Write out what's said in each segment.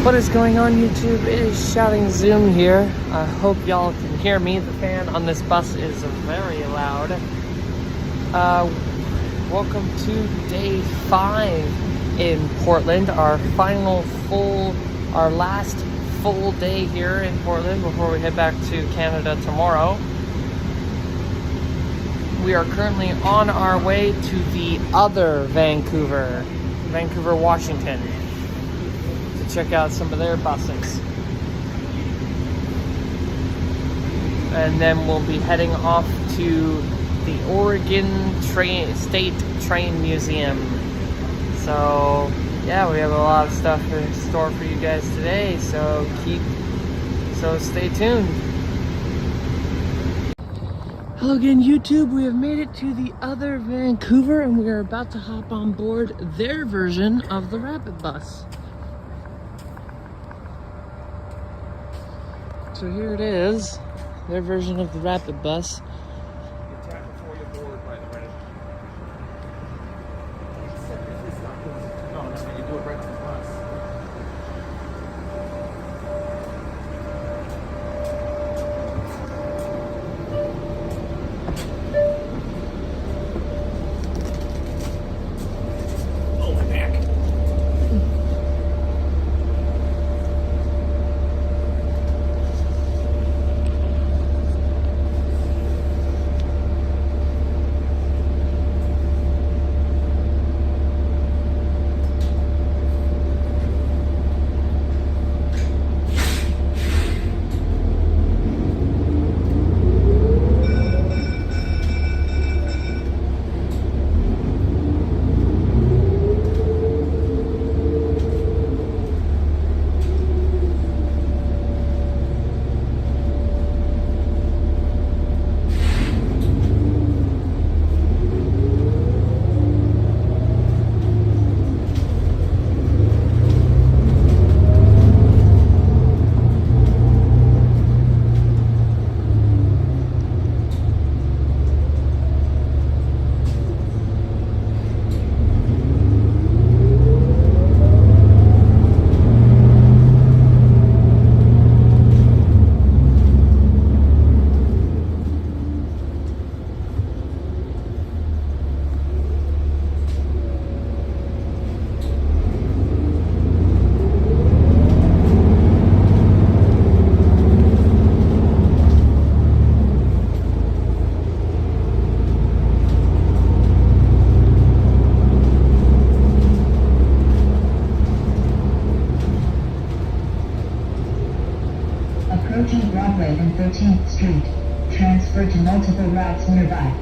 What is going on, YouTube? It is Shouting Zoom here. I hope y'all can hear me. The fan on this bus is very loud. Welcome to day 5 in Portland. Our last full day here in Portland before we head back to Canada tomorrow. We are currently on our way to the other Vancouver, Washington, to check out some of their buses. And then we'll be heading off to the Oregon State Train Museum. So yeah, we have a lot of stuff in store for you guys today, so stay tuned. Hello again, YouTube. We have made it to the other Vancouver and we are about to hop on board their version of the Rapid Bus. So here it is, their version of the Rapid Bus. You tap before you board, by the way. No, you do it right to the bus. Oh, my back. Approaching Broadway and 13th Street. Transfer to multiple routes nearby.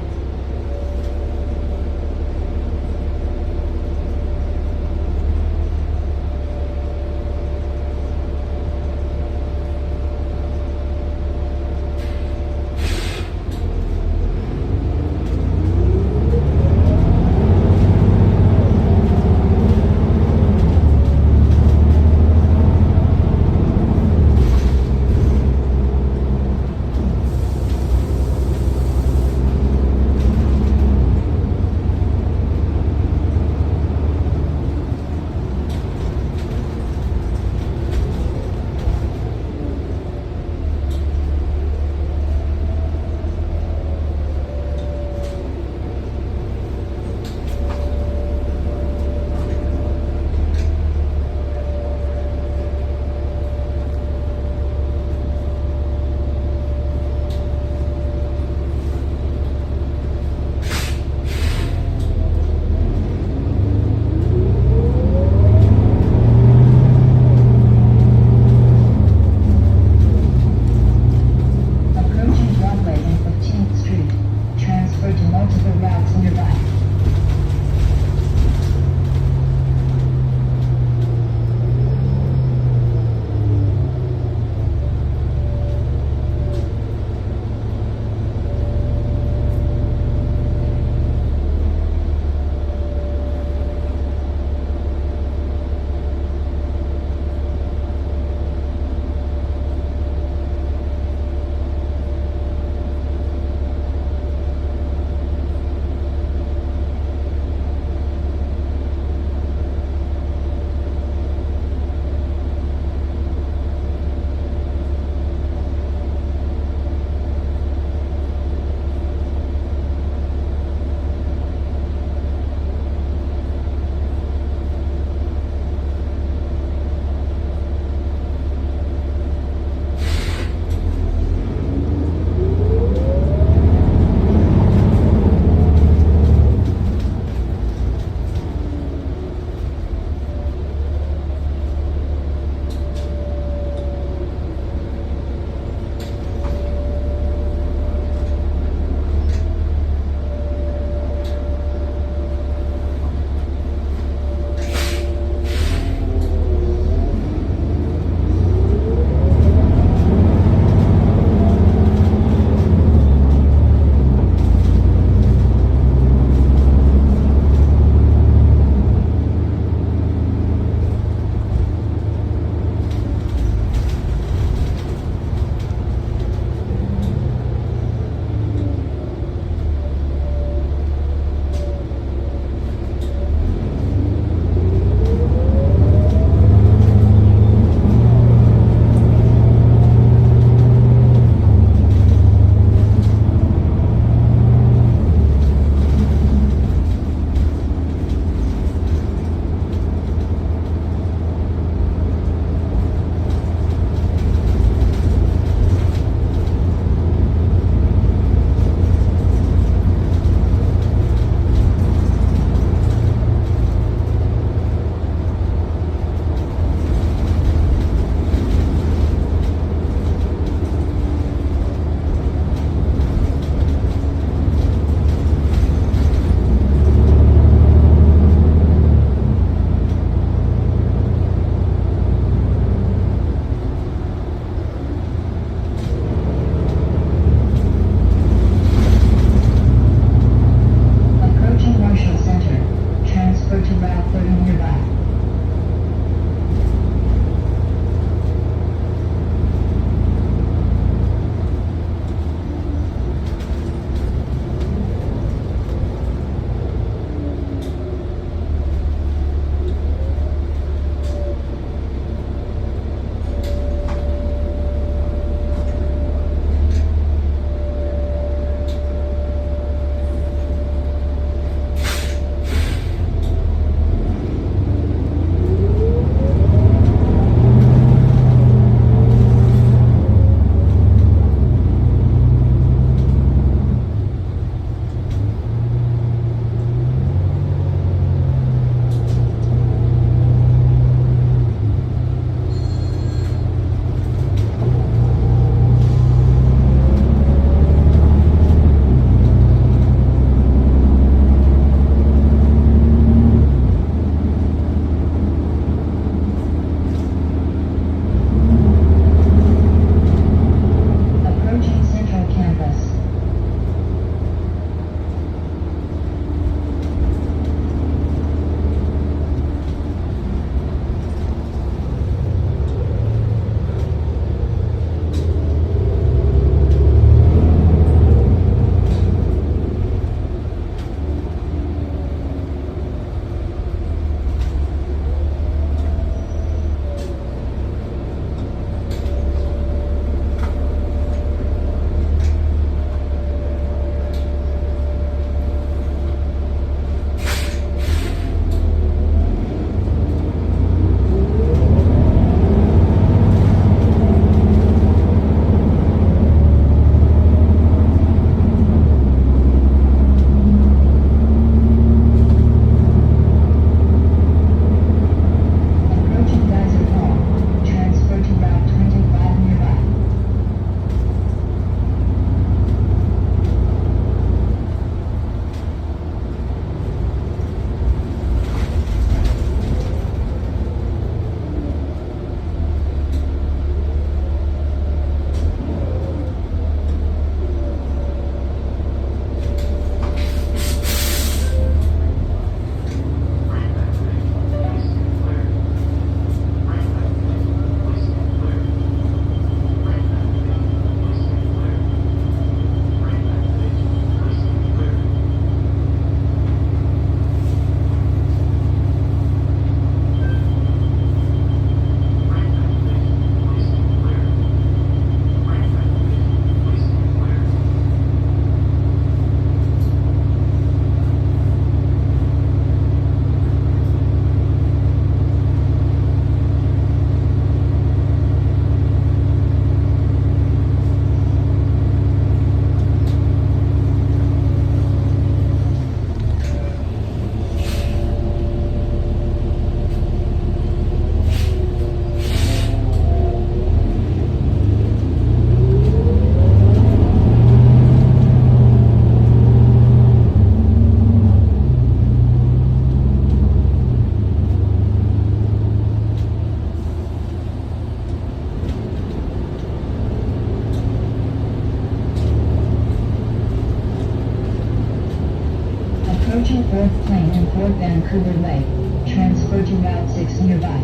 Fort Vancouver Lake. Transfer to Route 6 nearby.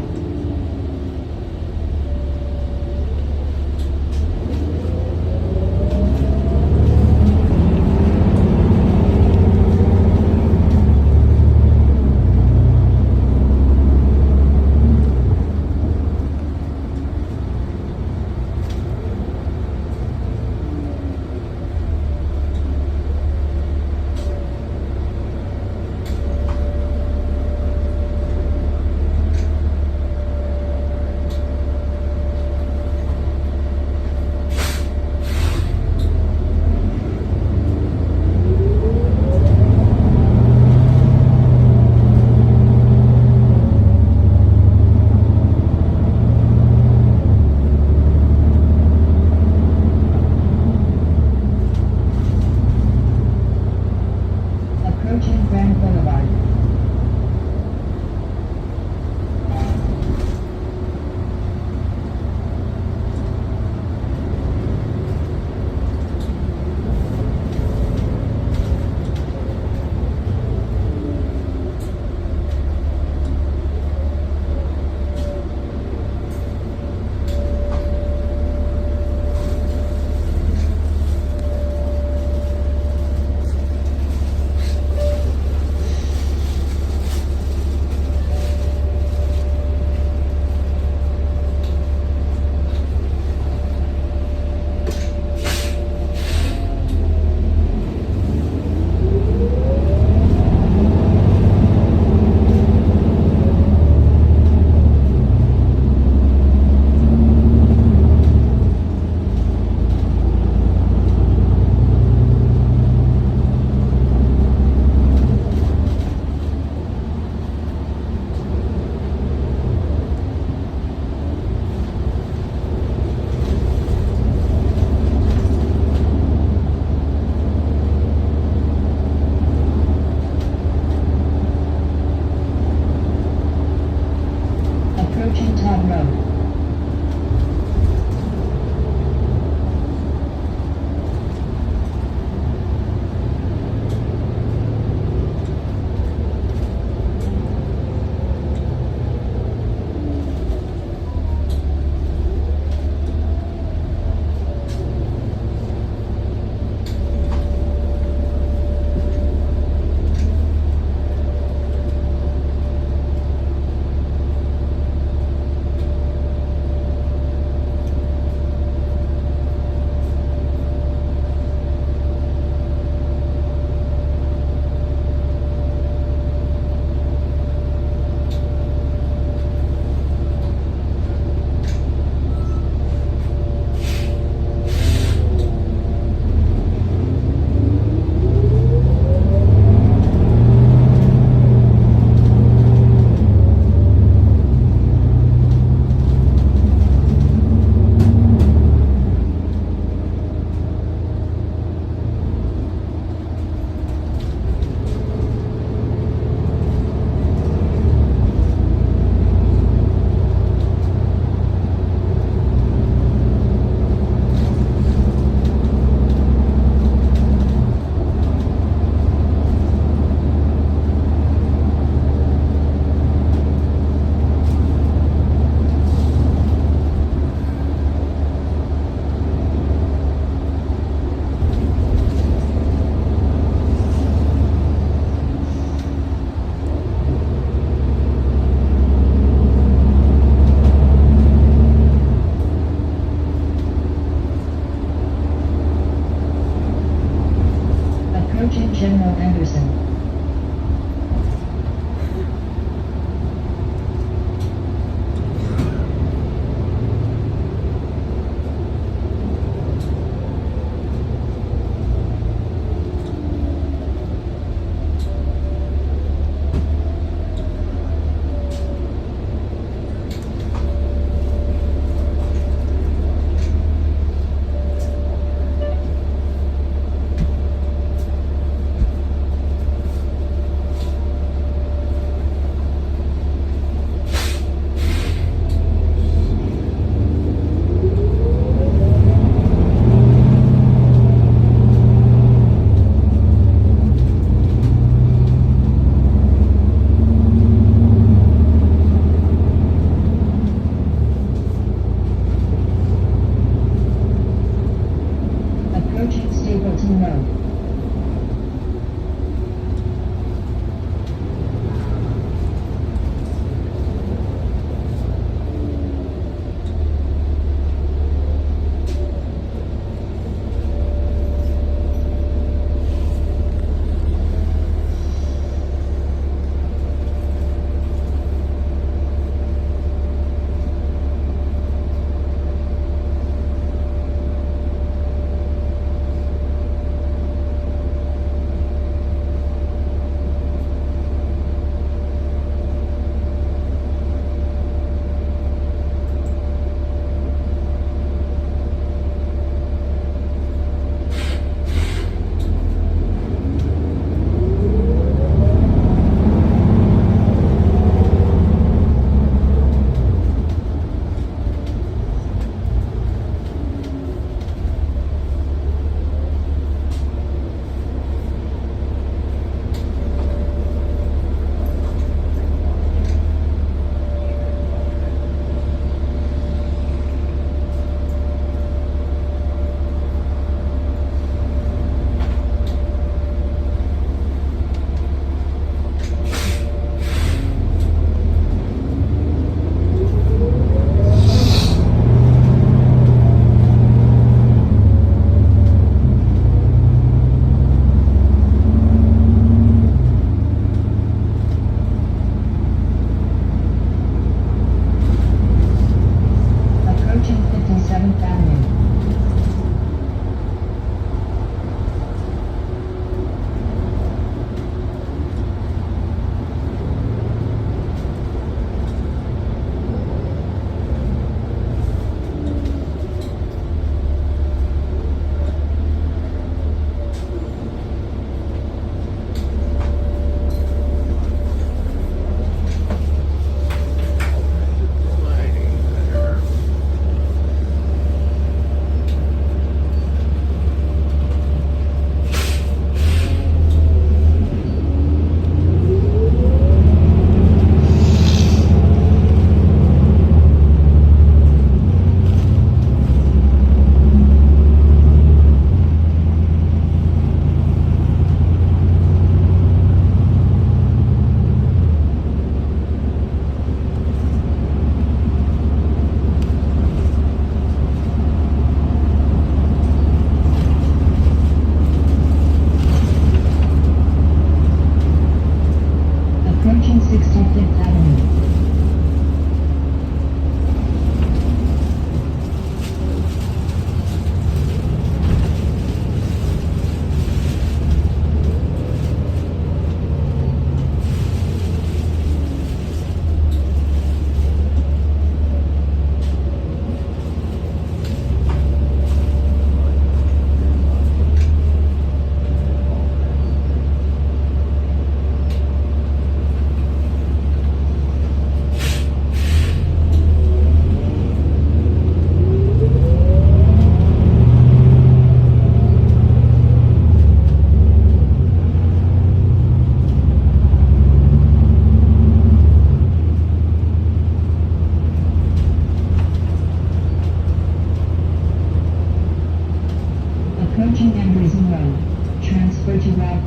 Approaching Grand Boulevard. Approaching Todd Road.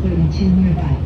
32 nearby.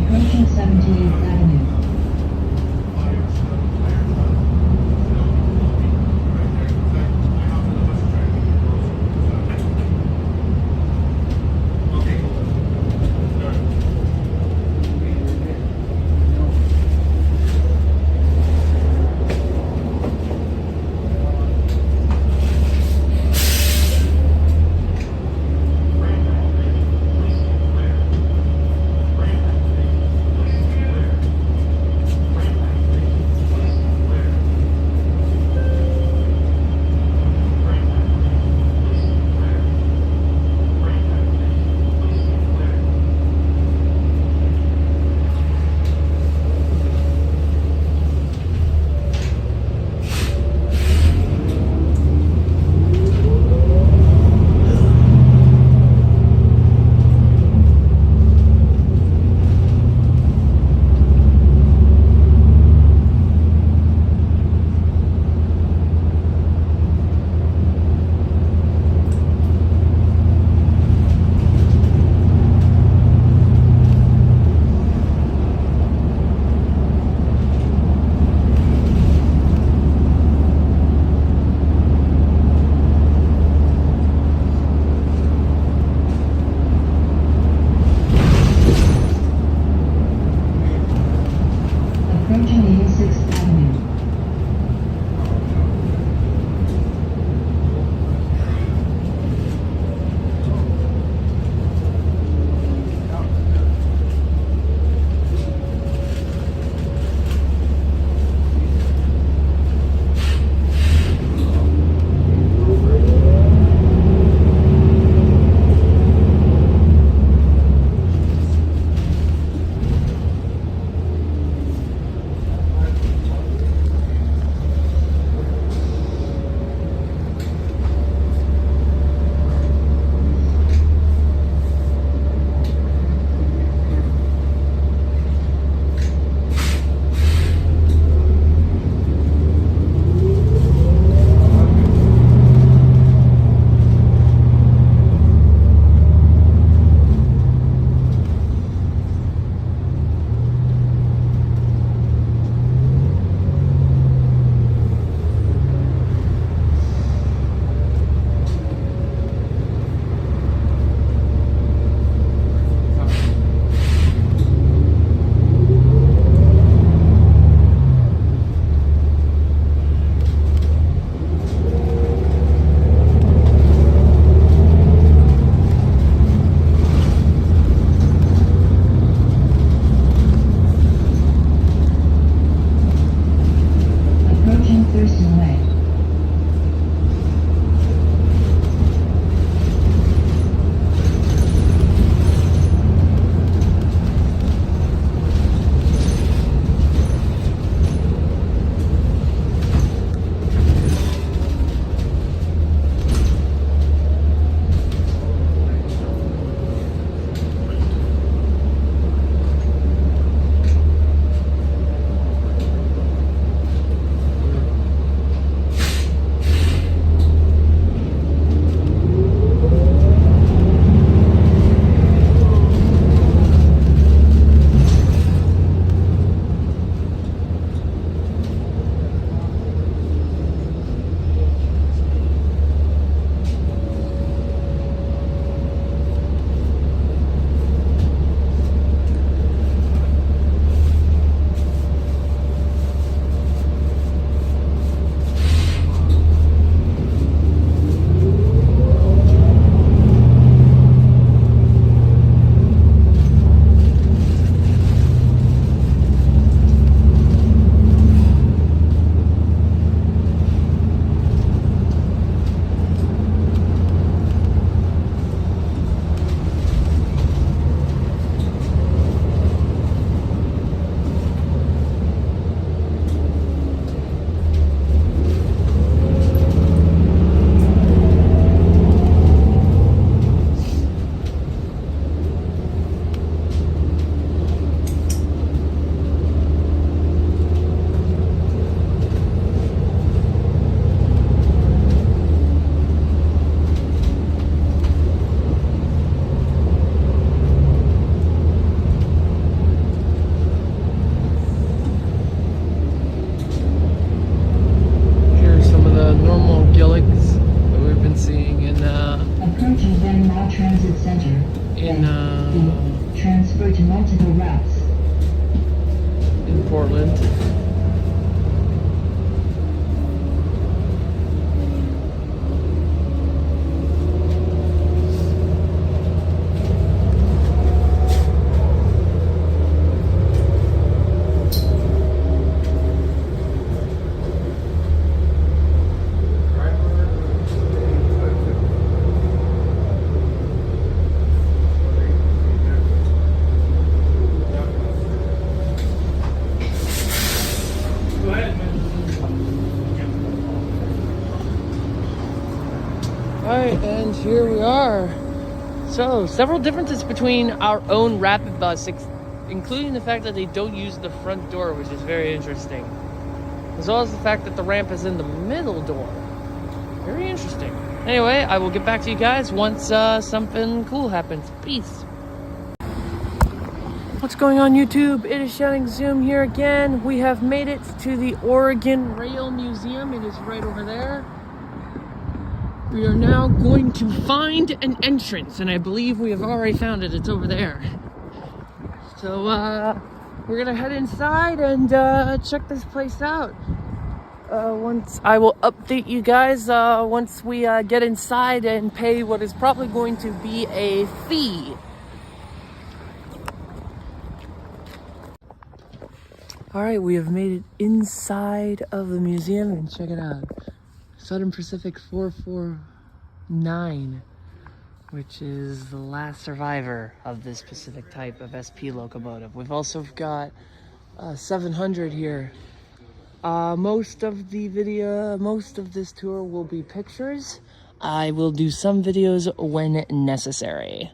Approaching 78th Avenue. Approaching 86th Avenue. Alright, and here we are. So, several differences between our own rapid bus, including the fact that they don't use the front door, which is very interesting. As well as the fact that the ramp is in the middle door. Very interesting. Anyway, I will get back to you guys once something cool happens. Peace. What's going on, YouTube? It is Shining Zoom here again. We have made it to the Oregon Rail Museum. It is right over there. We are now going to find an entrance, and I believe we have already found it. It's over there. So, we're gonna head inside and check this place out. Once I will update you guys once we get inside and pay what is probably going to be a fee. Alright, we have made it inside of the museum, and check it out. Southern Pacific 449, which is the last survivor of this specific type of SP locomotive. We've also got 700 here. Most of this tour will be pictures. I will do some videos when necessary.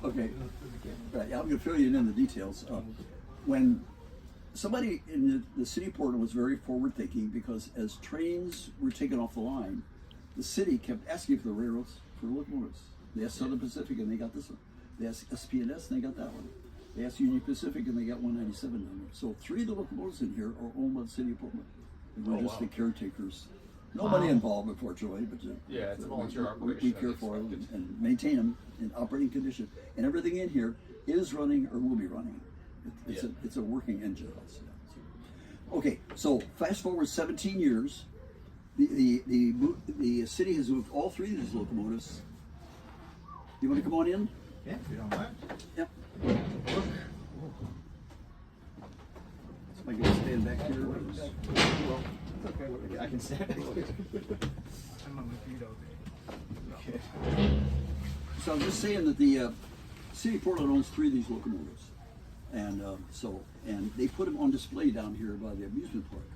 Okay, right, I'm going to fill you in the details. When somebody in the city of Portland was very forward thinking, because as trains were taken off the line, the city kept asking for the railroads for locomotives. They asked Southern Pacific and they got this one. They asked SP&S and they got that one. They asked Union Pacific and they got 197 down there. So 3 of the locomotives in here are owned by the city of Portland. And we're just the caretakers. No money involved, unfortunately, but Yeah, it's a volunteer we operation. care for them and maintain them in operating condition. And everything in here is running or will be running. It's a working engine. Okay, so fast forward 17 years. The city has moved all 3 of these locomotives. You want to come on in? Yeah, if you don't mind. Yep. Am I going to stand back here? Okay, I can stand. I'm on my feet all day. So I'm just saying that the city of Portland owns 3 of these locomotives, and and they put them on display down here by the amusement park.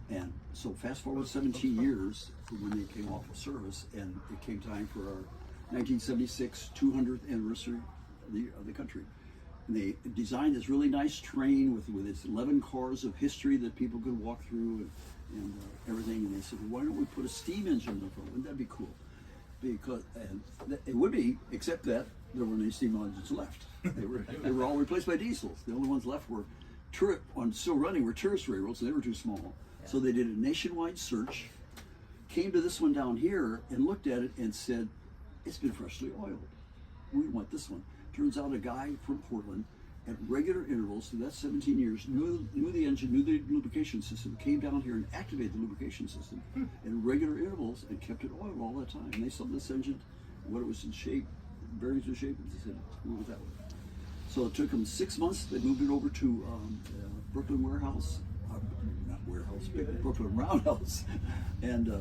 And so fast forward 17 years when they came off of service, and it came time for our 1976 200th anniversary of the country. And they designed this really nice train with its 11 cars of history that people could walk through and everything. And they said, well, why don't we put a steam engine in the front? Wouldn't that be cool? Because it would be, except that there weren't any steam engines left. They were all replaced by diesels. The only ones left were still running were tourist railroads, and they were too small. So they did a nationwide search, came to this one down here and looked at it and said, it's been freshly oiled. We want this one. Turns out a guy from Portland at regular intervals through that 17 years knew the engine, knew the lubrication system, came down here and activated the lubrication system at regular intervals and kept it oiled all that time. And they saw this engine, what it was in shape, bearings were shape, and they said, we want that one. So it took them 6 months. They moved it over to Brooklyn Warehouse, not warehouse, Brooklyn Roundhouse, and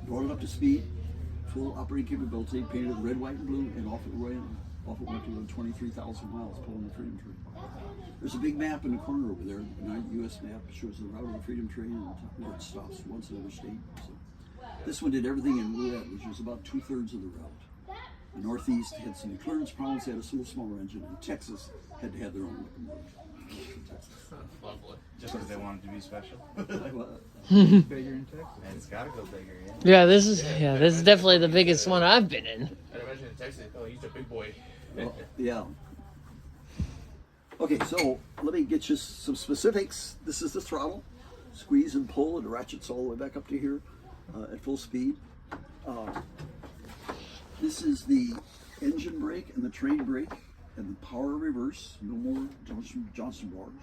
brought it up to speed, full operating capability, painted it red, white, and blue, and off it went to 23,000 miles pulling the Freedom Train. There's a big map in the corner over there, a U.S. map, shows the route of the Freedom Train and where it stops once in every state. So this one did everything in red, which was about 2/3 of the route. The Northeast had some clearance problems, they had a smaller engine, and Texas had to have their own locomotive. Lovely. Just because they wanted to be special. Well, Bigger in Texas. And it's got to go bigger, yeah. Yeah, this is definitely the biggest one I've been in. I'd imagine in Texas, he's a big boy. well, yeah. Okay, so let me get you some specifics. This is the throttle. Squeeze and pull, and it ratchets all the way back up to here at full speed. This is the engine brake and the train brake and the power reverse. No more Johnson bars.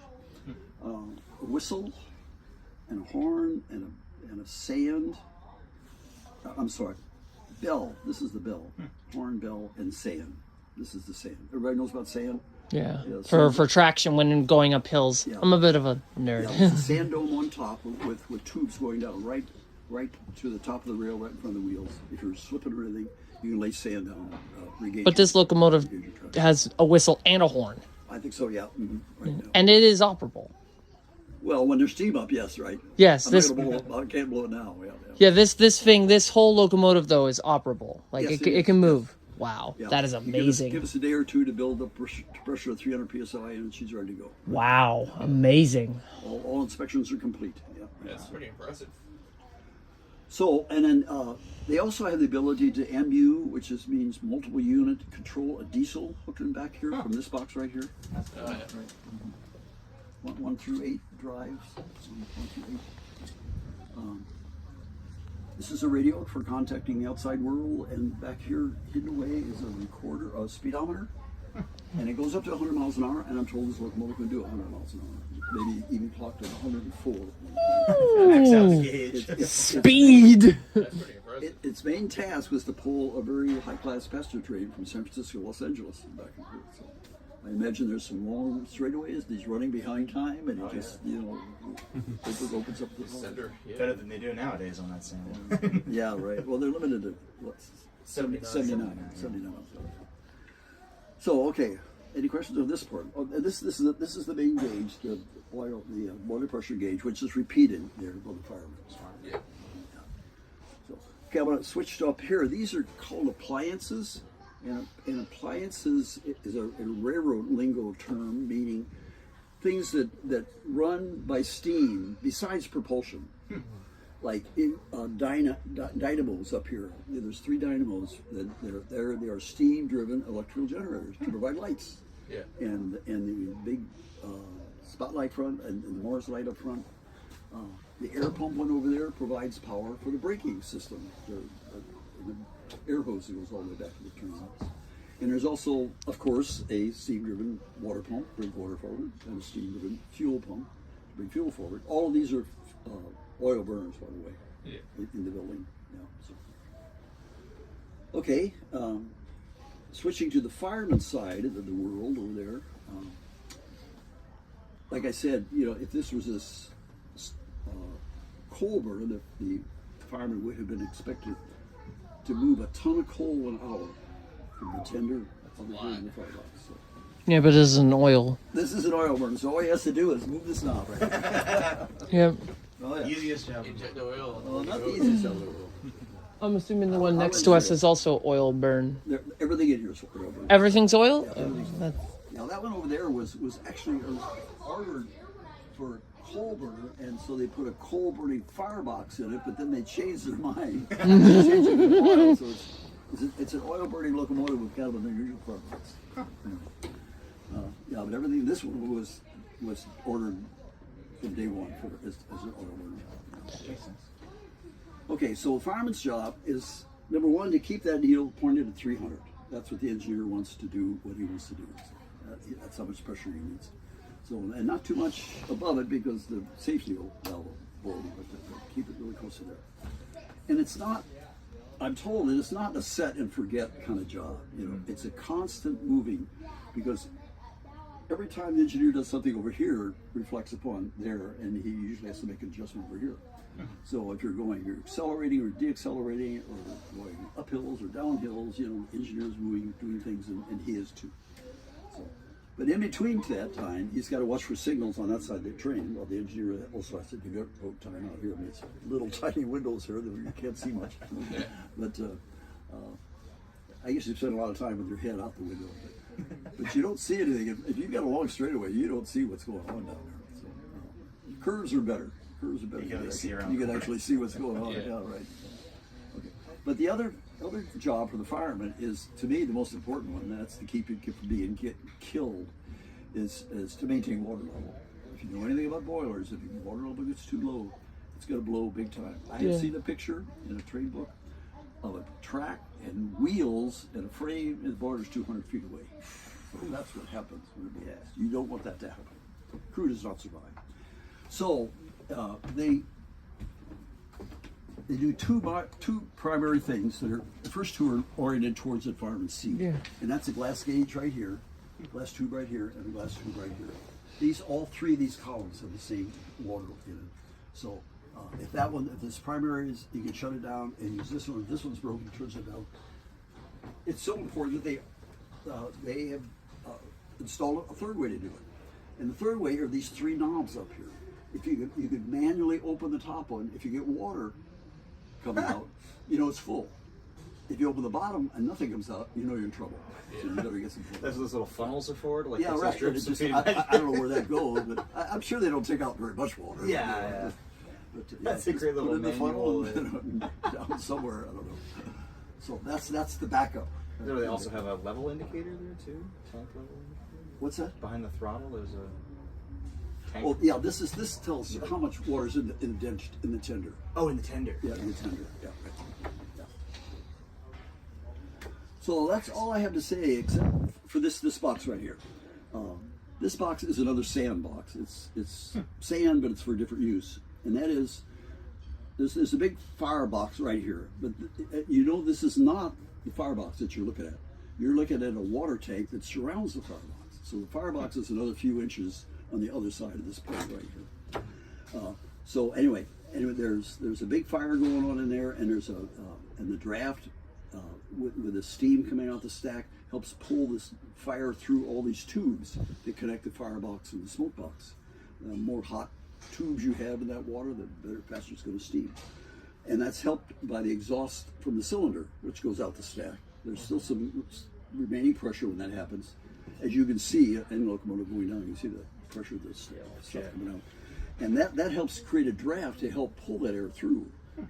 A whistle and a horn and a sand. I'm sorry. bell. This is the bell. Horn, bell, and sand. This is the sand. Everybody knows about sand? Yeah. Yeah, For traction when going up hills. Yeah. I'm a bit of a nerd. Yeah, it's a sand dome on top with tubes going down right to the top of the rail, right in front of the wheels. If you're slipping or anything, you can lay sand down. Regain But this locomotive regain your traction. has a whistle and a horn. I think so, yeah. Right now. And it is operable. Well, when there's steam up, yes, right? Yes, I'm this... not gonna blow, I can't blow it now. Yeah. Yeah, this whole locomotive, though, is operable. Like, Yes, it it can is. move. Wow, Yeah. that is You amazing. Give us a day or two to build up pressure of 300 psi, and she's ready to go. Wow, amazing. All inspections are complete. Yeah. That's pretty impressive. So, and then they also have the ability to MU, which means multiple unit control a diesel hooked in back here from this box right here. Oh, yeah. 1 through 8 drives. 1 through 8. This is a radio for contacting the outside world, and back here, hidden away, is a recorder, a speedometer, and it goes up to 100 miles an hour. And I'm told this locomotive can do 100 miles an hour, maybe even clocked at 104. Max out the gauge. Speed! That's pretty impressive. Its main task was to pull a very high-class passenger train from San Francisco to Los Angeles and back and forth. So I imagine there's some long straightaways, and he's running behind time, and he just, opens up the Sender, yeah. Better than they do nowadays on that sand. Yeah, right. Well, they're limited to, what, 79. So, okay. Any questions on this part? Oh, this is the main gauge, the oil, the water pressure gauge, which is repeated there by the firemen. Yeah. So, okay, I'm going to switch to up here. These are called appliances, and appliances is a railroad lingo term meaning things that run by steam besides propulsion. Like dynamos up here. There's 3 dynamos that they are steam-driven electrical generators to provide lights. Yeah. And the big spotlight front and the Morris light up front. The air pump one over there provides power for the braking system. The air hose that goes all the way back to the train. And there's also, of course, a steam-driven water pump to bring water forward, and a steam-driven fuel pump to bring fuel forward. All of these are oil burners, by the way, Yeah. in the building. Yeah, so. Okay, switching to the fireman side of the world over there. Like I said, if this was this coal burner, the fireman would have been expected to move a ton of coal an hour from the tender on the hood in the firebox. So. Yeah, but this is an oil. This is an oil burner, so all he has to do is move this knob. Yep. Oh, yeah. Easiest job. Inject the oil. Well, not the easiest of the world. I'm assuming the one next to us is also oil burn. Everything in here is oil burn. Everything's oil? Yeah, everything's Now that one over there was actually ordered for coal burner, and so they put a coal burning firebox in it, but then they changed their mind. Changed it to oil, so it's an oil burning locomotive with kind of an unusual firebox. Yeah, but everything, this one was ordered from day one as an oil burner. Okay, so the fireman's job is, number one, to keep that needle pointed at 300. That's what the engineer wants to do, what he wants to do. That's how much pressure he needs. So, and not too much above it because the safety will blow, but keep it really close to there. And it's not, I'm told that it's not a set and forget kind of job. It's a constant moving, because every time the engineer does something over here, reflects upon there, and he usually has to make an adjustment over here. So if you're accelerating or deaccelerating or going up hills or down hills, engineers moving, doing things, and he is too. So, but in between that time, he's got to watch for signals on that side of the train, while the engineer also has to do time out here. I mean, it's little tiny windows here that you can't see much. But I guess you spend a lot of time with your head out the window. But you don't see anything. If you've got a long straightaway, you don't see what's going on down there. So, curves are better. Curves are better. You can actually see what's going on. Yeah, right. Okay. But the other job for the fireman is, to me, the most important one. And that's to keep you from being killed. Is to maintain water level. If you know anything about boilers, if your water level gets too low, it's going to blow big time. I have seen a picture in a train book of a track and wheels and a frame, and the boiler's 200 feet away. So that's what happens when it blasts. You don't want that to happen. Crew does not survive. So they they do two primary things. That are the first two are oriented towards the fireman's seat, Yeah. and that's a glass gauge right here, glass tube right here, and a glass tube right here. All three of these columns have the same water in it. So if this primary is, you can shut it down and use this one. If this one's broken, turns it down. It's so important that they have installed a third way to do it. And the third way are these three knobs up here. If you could manually open the top one, if you get water coming out, you know it's full. If you open the bottom and nothing comes out, you know you're in trouble. So you better get some water. That's what those little funnels are for? To, like, Yeah, fix right. those drips It's just, to feed I don't know where that goes, but I'm sure they don't take out very much water. Yeah. But, That's a just great put little it in the funnel manual. and down somewhere. I don't know. So that's the backup. Do they also have a level indicator there too? Tank level indicator? What's that? Behind the throttle, there's a tank. Well, yeah. This tells you how much water is in the tender. Oh, in the tender. Yeah, in the tender. Yeah, right. Yeah. So that's all I have to say, except for this box right here. This box is another sand box. It's sand, but it's for a different use, and that is there's a big firebox right here. But you know this is not the firebox that you're looking at. You're looking at a water tank that surrounds the firebox. So the firebox is another few inches on the other side of this plate right here. So anyway, there's a big fire going on in there, and there's and the draft with the steam coming out the stack helps pull this fire through all these tubes that connect the firebox and the smoke box. The more hot tubes you have in that water, the better, faster it's going to steam. And that's helped by the exhaust from the cylinder, which goes out the stack. There's still some remaining pressure when that happens. As you can see, any locomotive going down, you can see the pressure of this stuff coming out. And that helps create a draft to help pull that air through,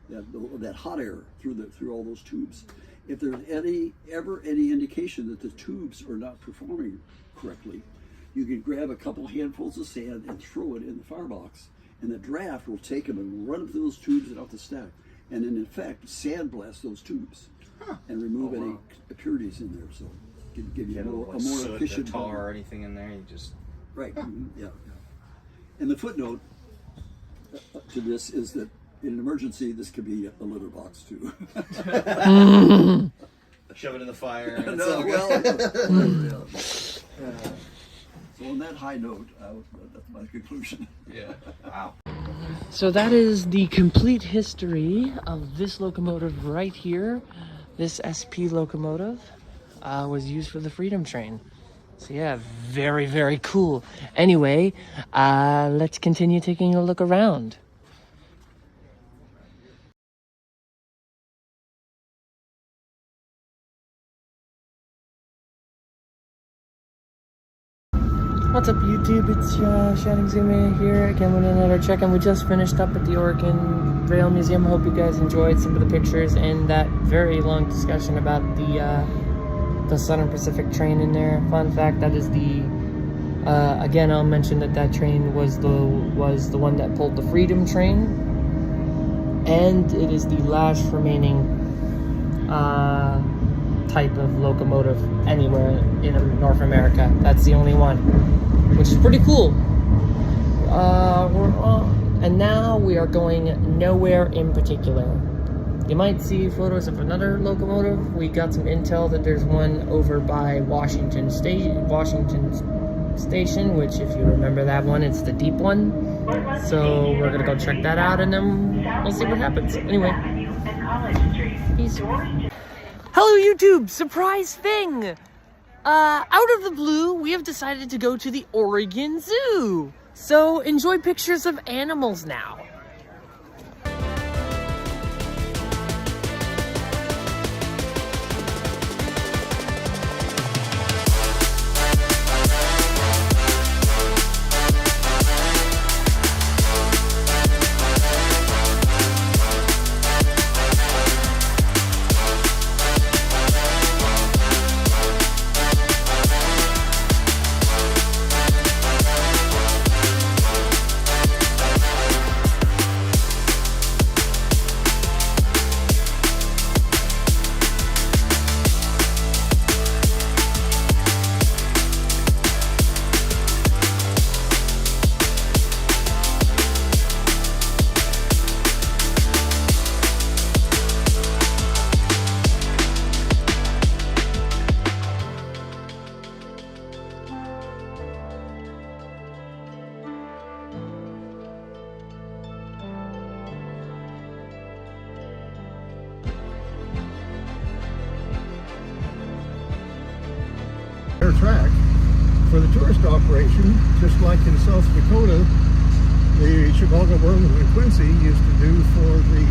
that hot air through all those tubes. If there's ever any indication that the tubes are not performing correctly, you can grab a couple handfuls of sand and throw it in the firebox, and the draft will take them and run them through those tubes and out the stack, and in effect sandblast those tubes and remove any impurities in there. So it can give you a more efficient tar or anything in there. You just right. Yeah. And the footnote to this is that in an emergency, this could be a litter box too. shove it in the fire. And No, well, so on that high note, that's my conclusion. yeah. Wow. So that is the complete history of this locomotive right here. This SP locomotive was used for the Freedom Train. So yeah, very, very cool. Anyway, let's continue taking a look around. What's up YouTube, it's Shining Zuma here again with another check-in. We just finished up at the Oregon Rail Museum. I hope you guys enjoyed some of the pictures and that very long discussion about the Southern Pacific train in there. Fun fact, that is the again I'll mention that train was the one that pulled the Freedom Train, and it is the last remaining type of locomotive anywhere in North America. That's the only one, which is pretty cool. And now we are going nowhere in particular. You might see photos of another locomotive. We got some intel that there's one over by Washington Station, which, if you remember that one, it's the deep one. So we're gonna go check that out, and then we'll see what happens. Anyway, peace. Hello YouTube! Surprise thing! Out of the blue, we have decided to go to the Oregon Zoo. So enjoy pictures of animals now. their track for the tourist operation, just like in South Dakota, the Chicago, Burlington, and Quincy used to do for the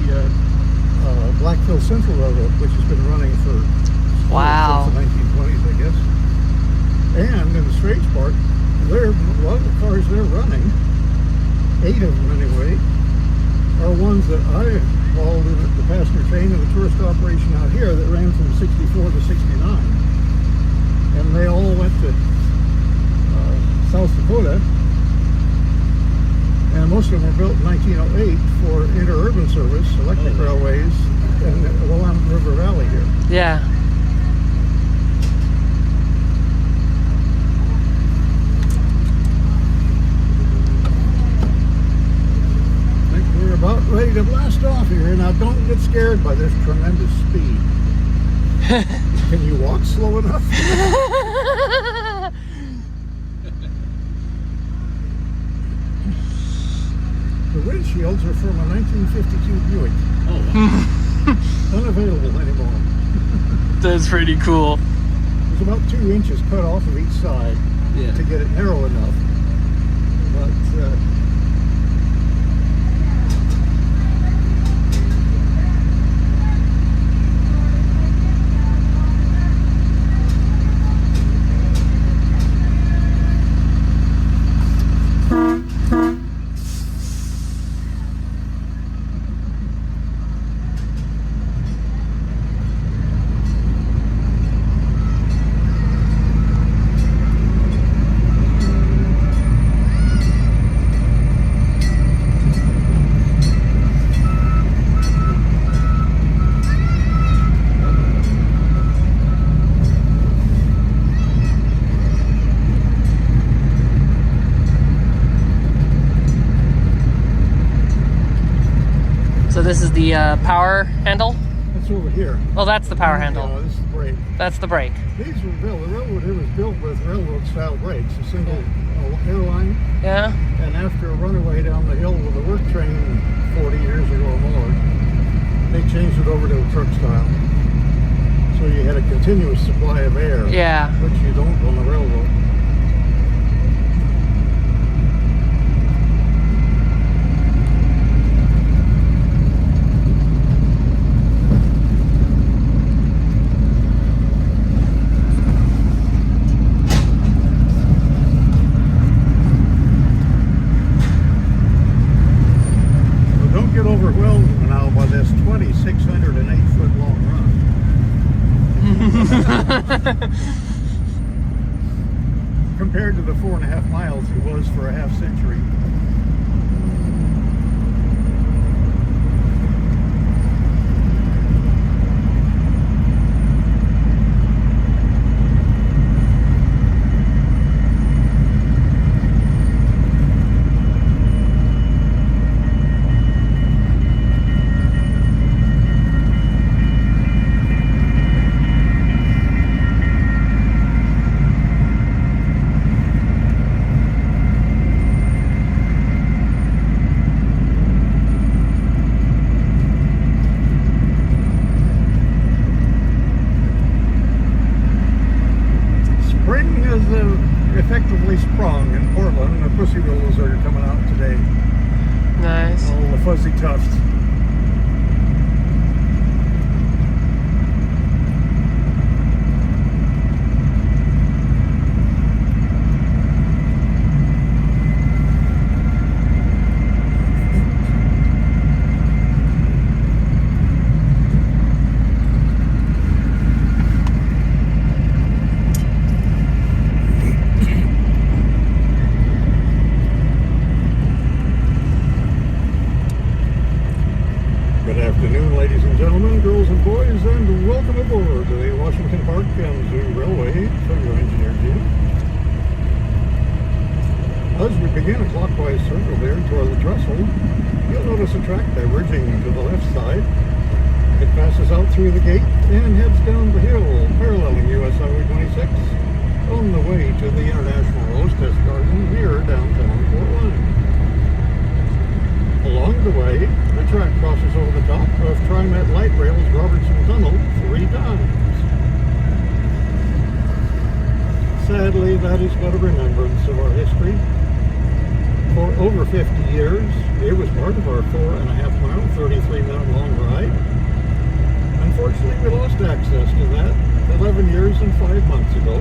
Blackville Central Railroad, which has been running for Wow. since the 1920s, I guess. And in the Straits part, a lot of the cars they're running, 8 of them anyway, are ones that I hauled in the passenger train of the tourist operation out here that ran from 64 to 69. And they all went to South Dakota. And most of them were built in 1908 for interurban service, electric railways, in the Willamette River Valley here. Yeah. I think we're about ready to blast off here. Now don't get scared by this tremendous speed. Can you walk slow enough? The windshields are from a 1952 Buick. Oh, wow. Unavailable anymore. That's pretty cool. There's about 2 inches cut off of each side Yeah. to get it narrow enough. But So this is the power handle? that's over here. Well, that's the power handle. This is the brake. That's the brake. These were built, the railroad here was built with railroad style brakes, a single airline. Yeah? And after a runaway down the hill with a work train 40 years ago or more, they changed it over to a truck style. So you had a continuous supply of air, Yeah. which you don't on the railroad. Don't get overwhelmed now by this 2,608 foot long run. Compared to the 4.5 miles it was for a half century. Spring is effectively sprung in Portland. The pussy willows are coming out today. Nice. All the fuzzy tufts. Good afternoon, ladies and gentlemen, girls and boys, and welcome aboard to the Washington Park and Zoo Railway from your engineer, Jim. As we begin a clockwise circle there toward the trestle, you'll notice a track diverging to the left side. It passes out through the gate and heads down the hill, paralleling US Highway 26, on the way to the International Rose Test Garden near downtown Portland. Along the way, the track crosses over the top of TriMet Light Rail's Robertson Tunnel 3 times. Unfortunately, that is but a remembrance of our history. For over 50 years, it was part of our 4.5 mile, 33-minute long ride. Unfortunately, we lost access to that 11 years and 5 months ago.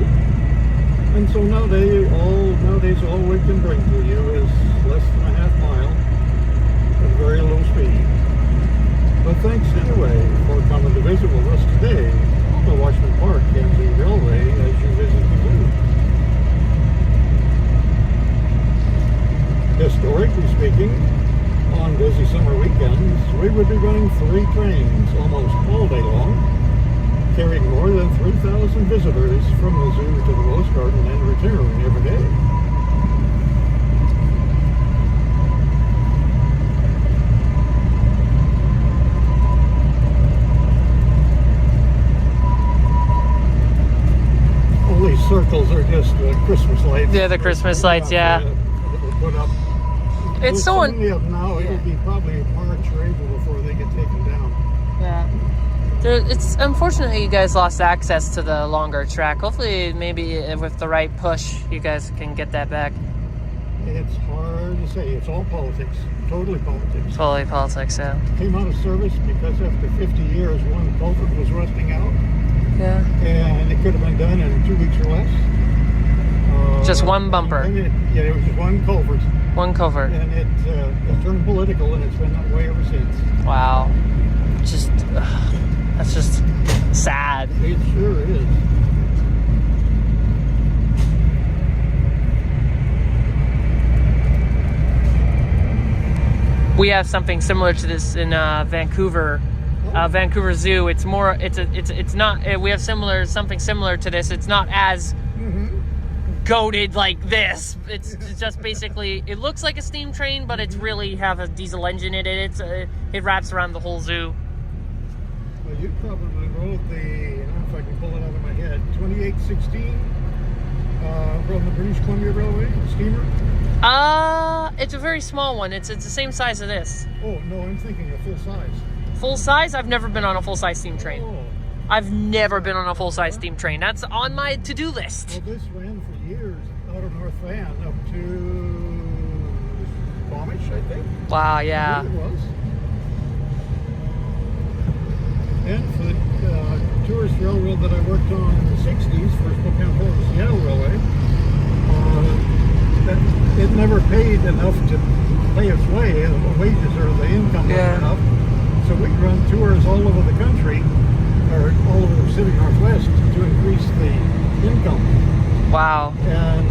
And so nowadays all we can bring to you is less than a half mile at very low speed. But thanks anyway for coming to visit with us today on the Washburn Park Kansas Railway as you visit the zoo. Historically speaking, on busy summer weekends, we would be running 3 trains almost all day long, carrying more than 3,000 visitors from the zoo to the Rose Garden and return every day. All these circles are just Christmas lights. Yeah, the Christmas lights, yeah. Put up. It's so many of them now. It'll be probably March or April before they get taken down. Yeah. It's unfortunate you guys lost access to the longer track. Hopefully, maybe with the right push, you guys can get that back. It's hard to say. It's all politics. Totally politics. Totally politics, yeah. Came out of service because after 50 years, one culvert was rusting out. Yeah. And it could have been done in 2 weeks or less. Just one bumper. It was just one culvert. One culvert. And it turned political, and it's been that way ever since. Wow. That's just sad. It sure is. We have something similar to this in Vancouver. Vancouver Zoo. It's more. It's not. We have something similar to this. It's not as goated like this. It's just basically. It looks like a steam train, but it's really have a diesel engine in it. It wraps around the whole zoo. Well, you probably rode the. I don't know if I can pull it out of my head. 2816 from the British Columbia Railway, the steamer. It's a very small one. It's the same size of this. Oh no, I'm thinking of full size. Full size? I've never been on a full size steam train. Oh. I've never been on a full size steam train. That's on my to-do list. Well, this ran for years out of North Van up to Bomish, I think. Wow, yeah. I believe it was. And for the tourist railroad that I worked on in the 60s for Spokane Port and Seattle Railway, it never paid enough to pay its way. The wages or the income wasn't enough. So we run tours all over the country, or all over the Pacific Northwest, to increase the income. Wow. And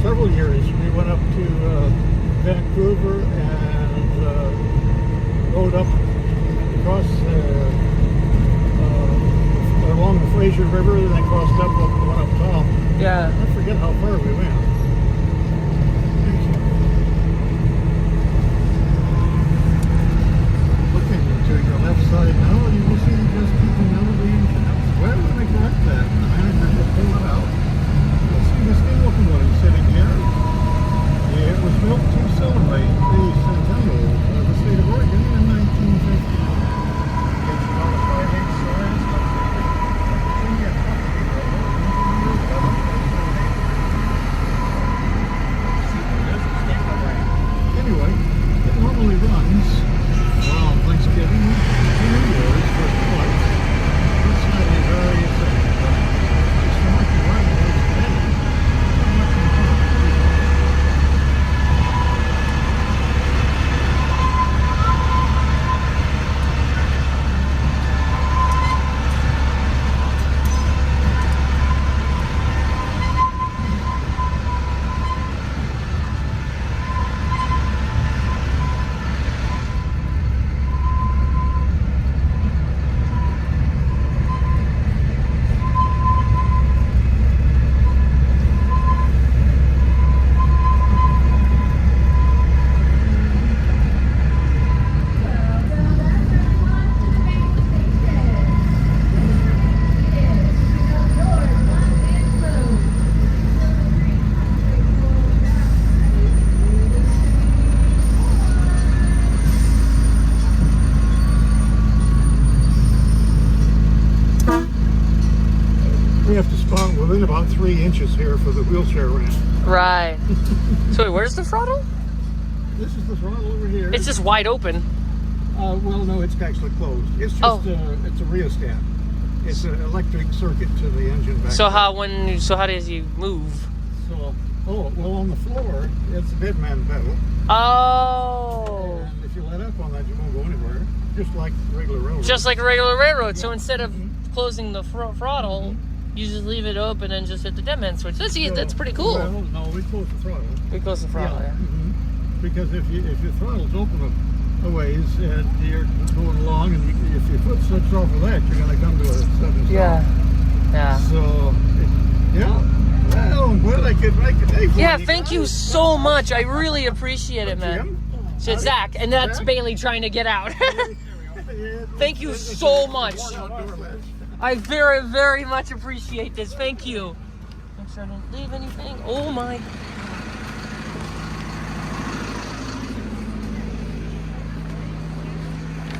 several years we went up to Vancouver and rode up across along the Fraser River, and then crossed up and went up top. Yeah. I forget how far we went. Looking to your left side now, you will see just keeping out of the engine. Well, let me correct that. The manager will pull it out. You'll see this new locomotive sitting here. It was built to celebrate the centennial of the state of Oregon in 1950. It's about a 5/8 size. only have to spot within about 3 inches here for the wheelchair ramp. Right. So wait, where's the throttle? This is the throttle over here. It's just wide open. Well, no, it's actually closed. It's just it's a rheostat. It's an electric circuit to the engine back So there. how does you move? So, well, on the floor, it's a deadman pedal. Oh. And if you let up on that, you won't go anywhere. Just like regular railroad. Just like a regular railroad. So instead of closing the throttle, you just leave it open and just hit the dead man switch. That's pretty cool. Well, no, we close the throttle. We close the throttle, yeah. Because if your throttle's open a ways and you're going along, and if your foot slips off of that, you're going to come to a sudden stop. Yeah. So, well, I'm glad I could make a day for Yeah, you thank guys. you so much. I really appreciate it, man. Jim? So it's Zach, and that's Bailey trying to get out. Thank you so much. I very, very much appreciate this. Thank you. Make sure I didn't leave anything. Oh my.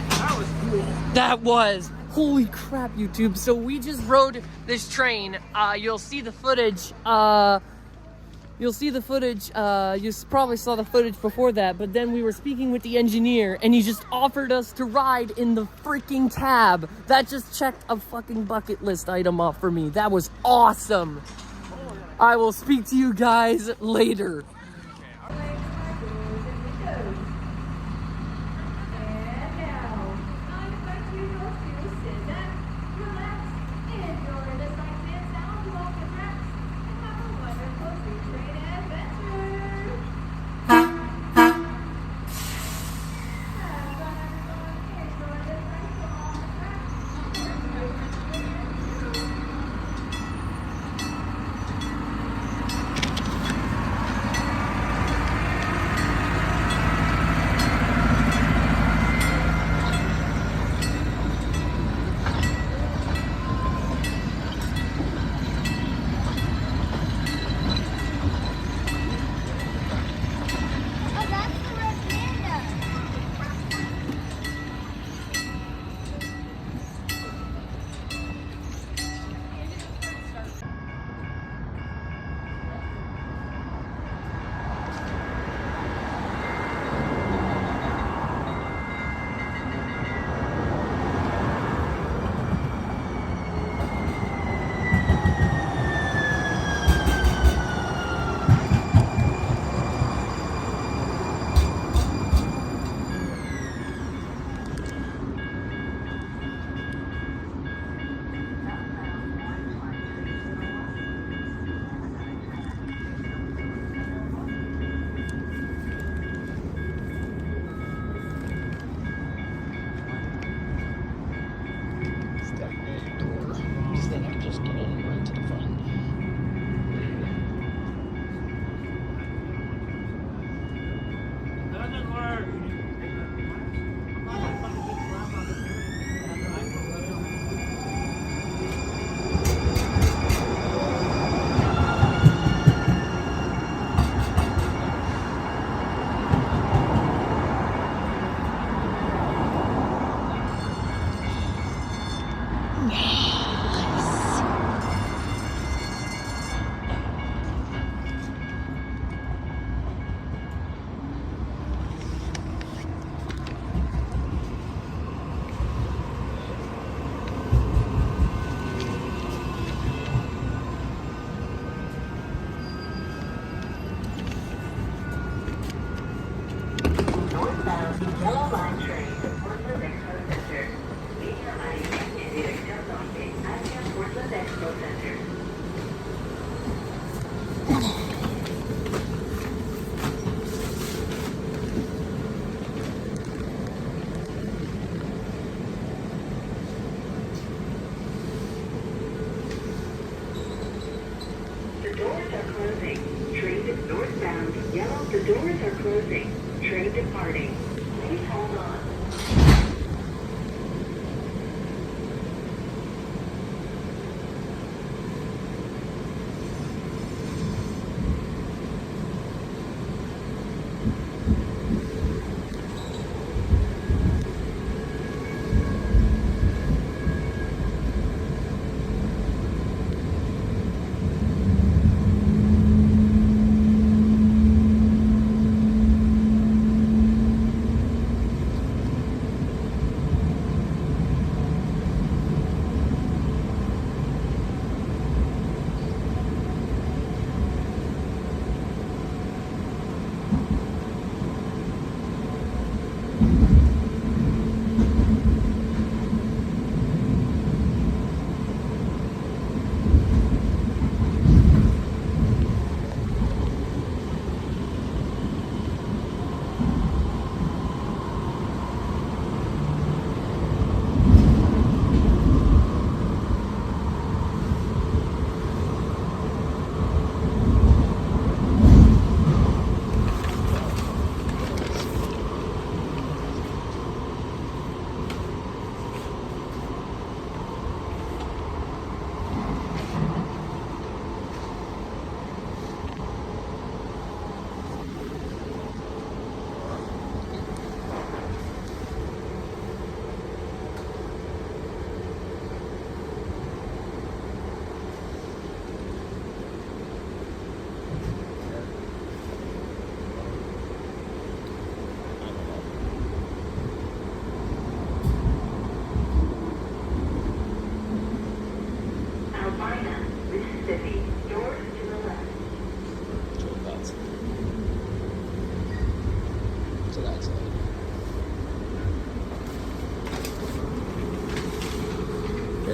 That was cool. That was. Holy crap, YouTube. So we just rode this train. You'll see the footage. You probably saw the footage before that, but then we were speaking with the engineer and he just offered us to ride in the freaking cab. That just checked a fucking bucket list item off for me. That was awesome. I will speak to you guys later. Northbound, yellow, the doors are closing. Train departing. Please hold on.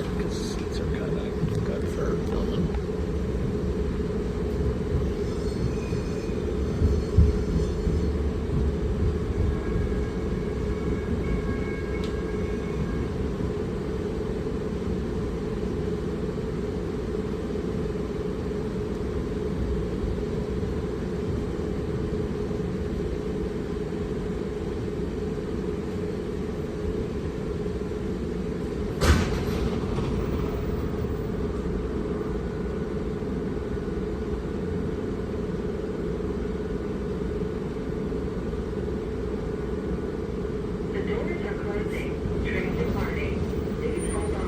it because seats are kind of good for filming. The doors are closing. Train departing. Please hold on.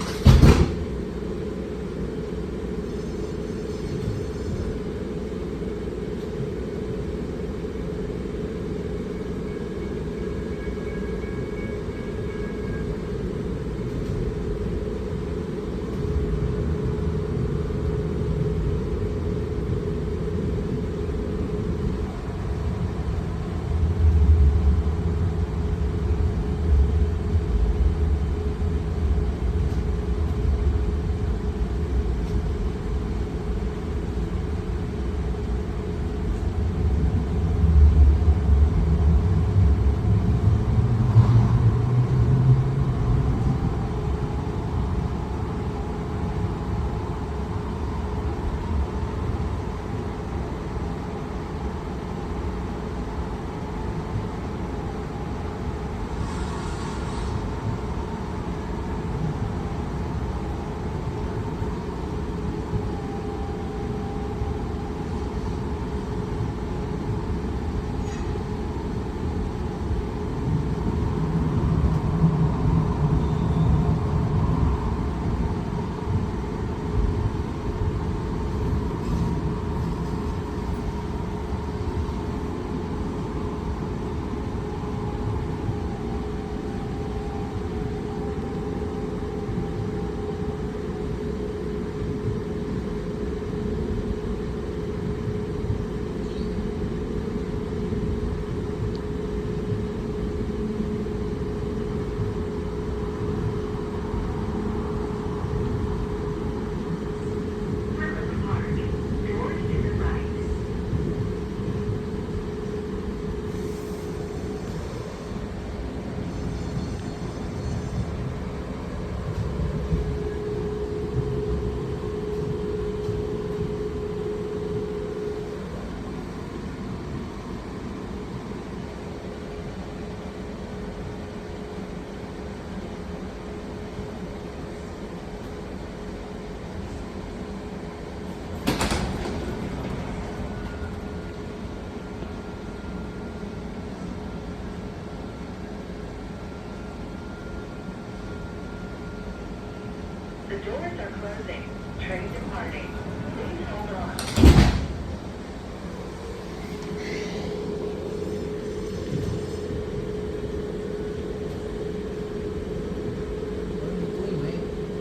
The doors are closing. Train departing. Please hold on.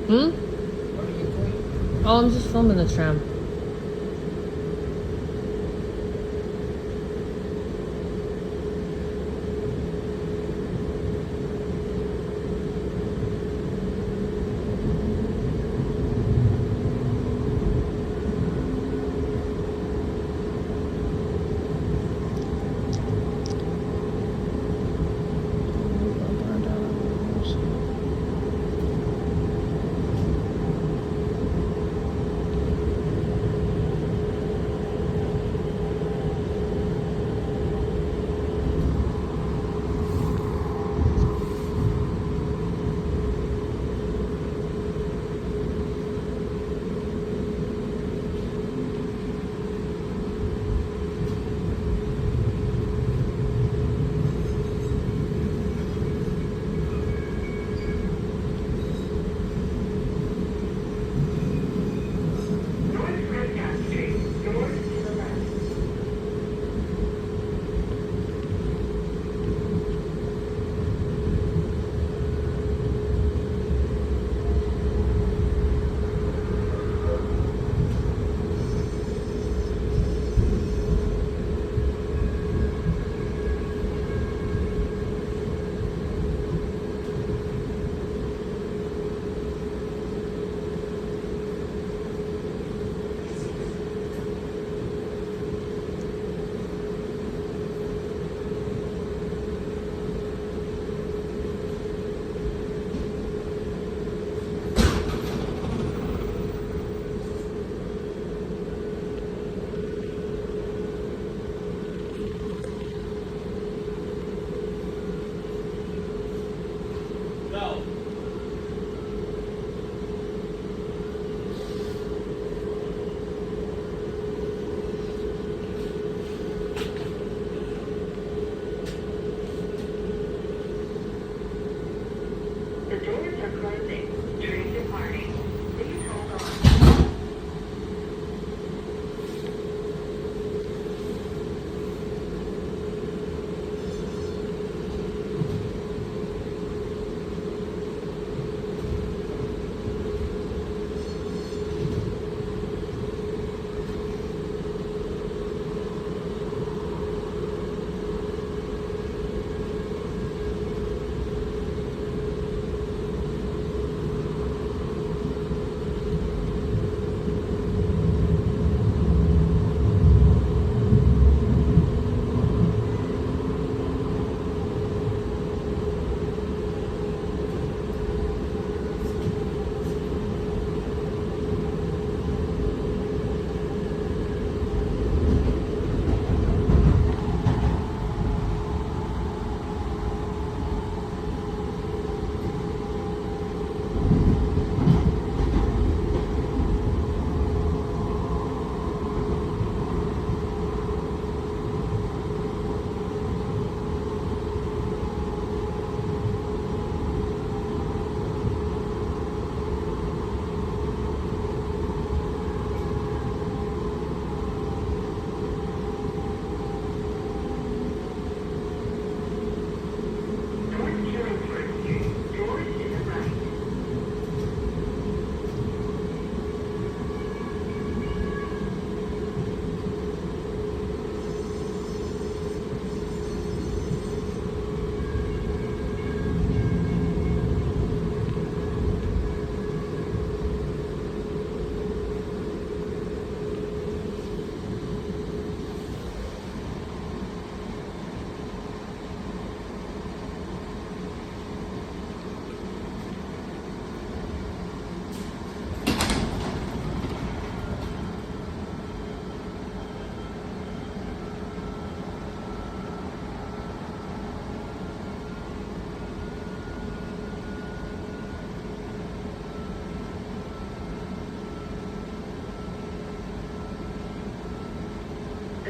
Hmm? Oh, I'm just filming the tram.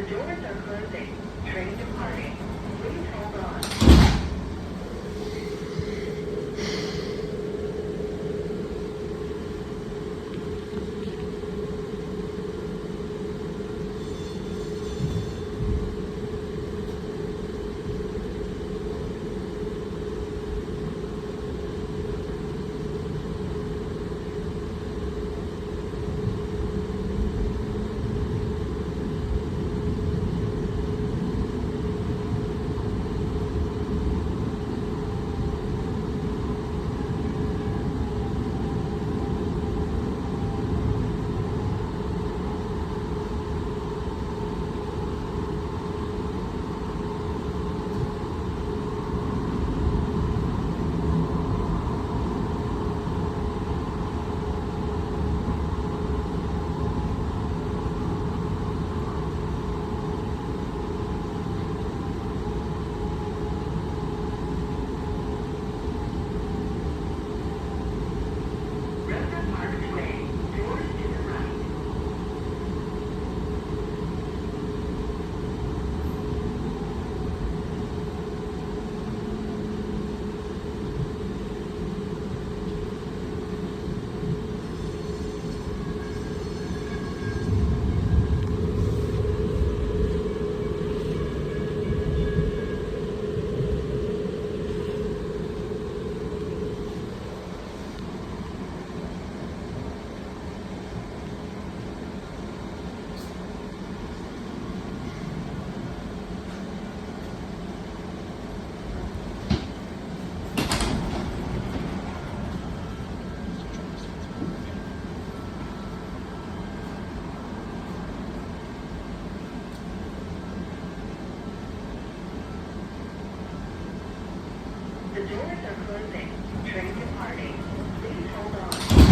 The doors are closing. Train departing. Please hold on. The doors are closing. Train departing. Please hold on.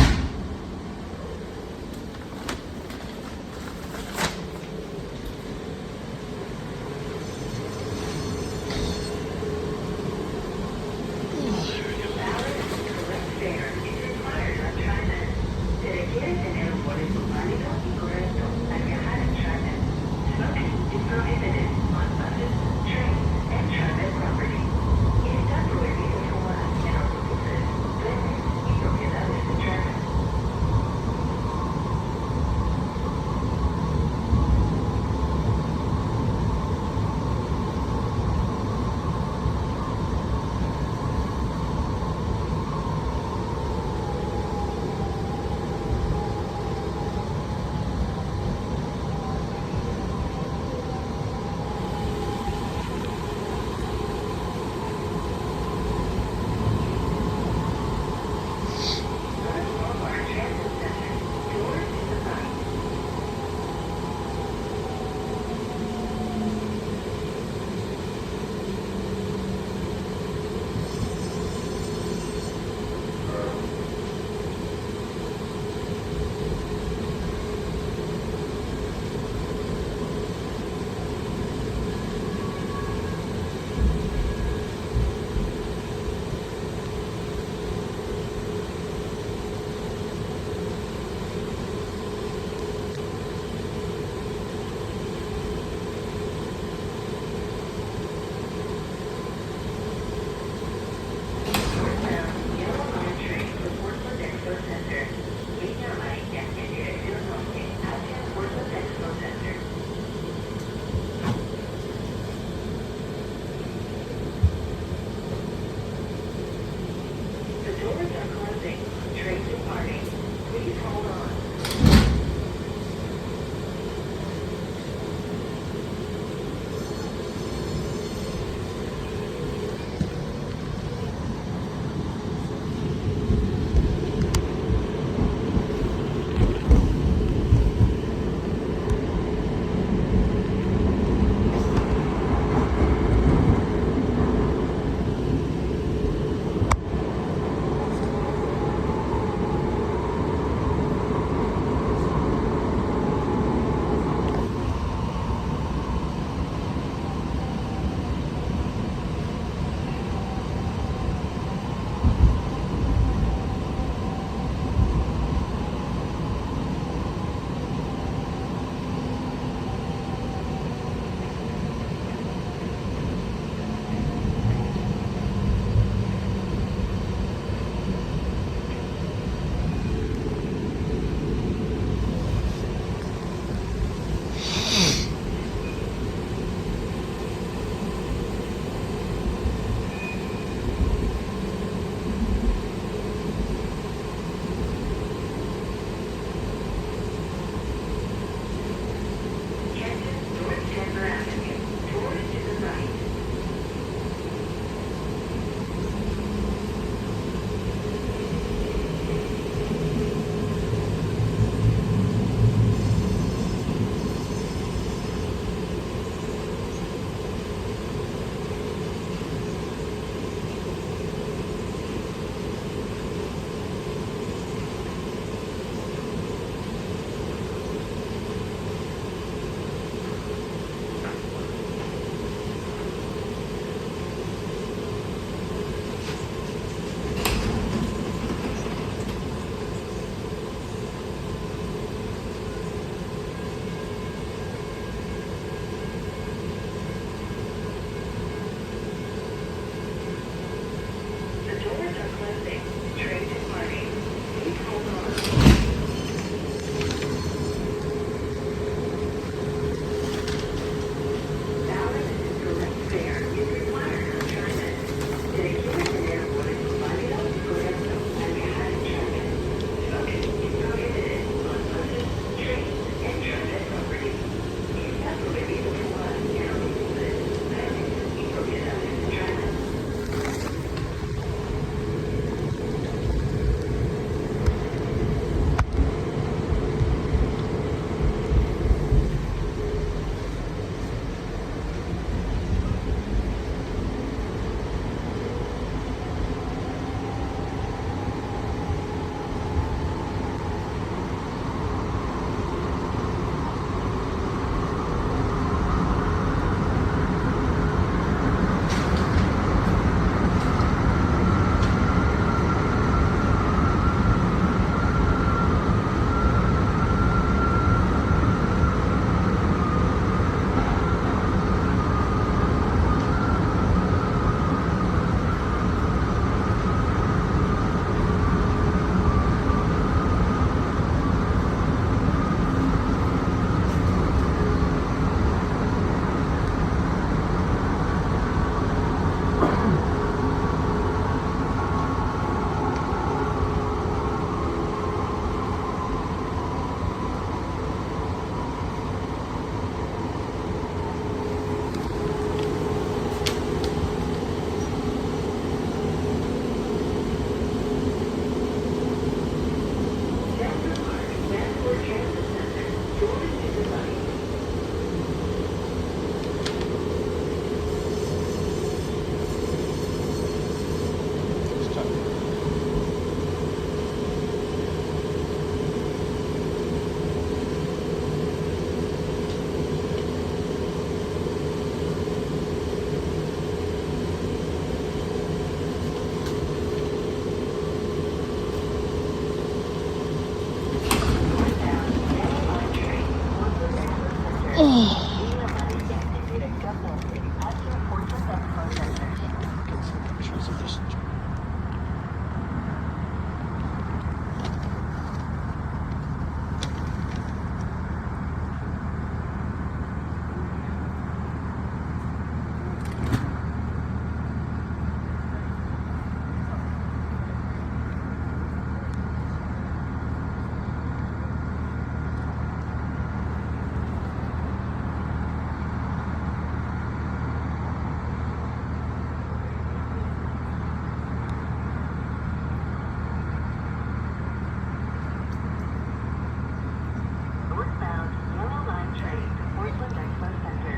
Northbound Yellow Line train to Portland Expo Center.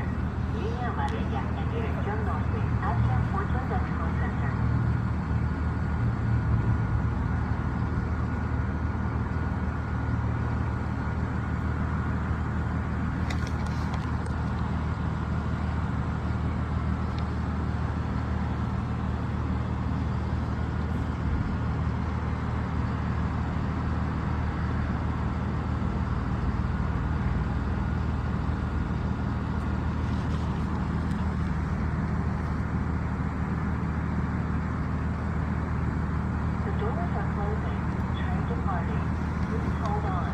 Línea amarilla en dirección norte hacia Portland Expo Center. The doors are closing. Train departing. Please hold on.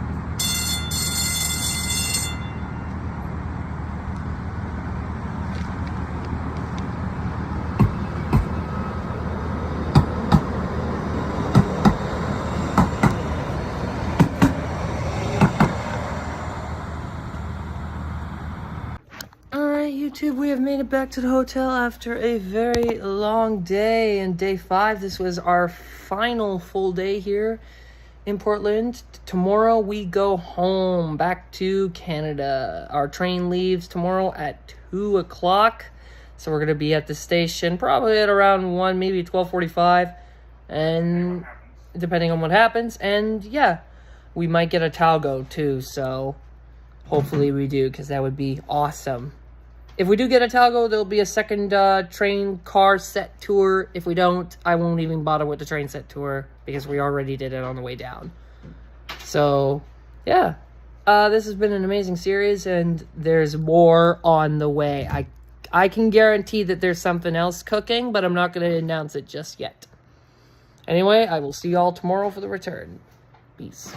Alright, YouTube, we have made it back to the hotel after a very long day. And day 5, this was our final full day here in Portland. Tomorrow we go home, back to Canada. Our train leaves tomorrow at 2 o'clock. So we're going to be at the station probably at around 1, maybe 12:45. And depending on what happens. And yeah, we might get a Talgo too. So hopefully we do, because that would be awesome. If we do get a Talgo, there'll be a second train car set tour. If we don't, I won't even bother with the train set tour because we already did it on the way down. So, yeah. This has been an amazing series, and there's more on the way. I can guarantee that there's something else cooking, but I'm not going to announce it just yet. Anyway, I will see y'all tomorrow for the return. Peace.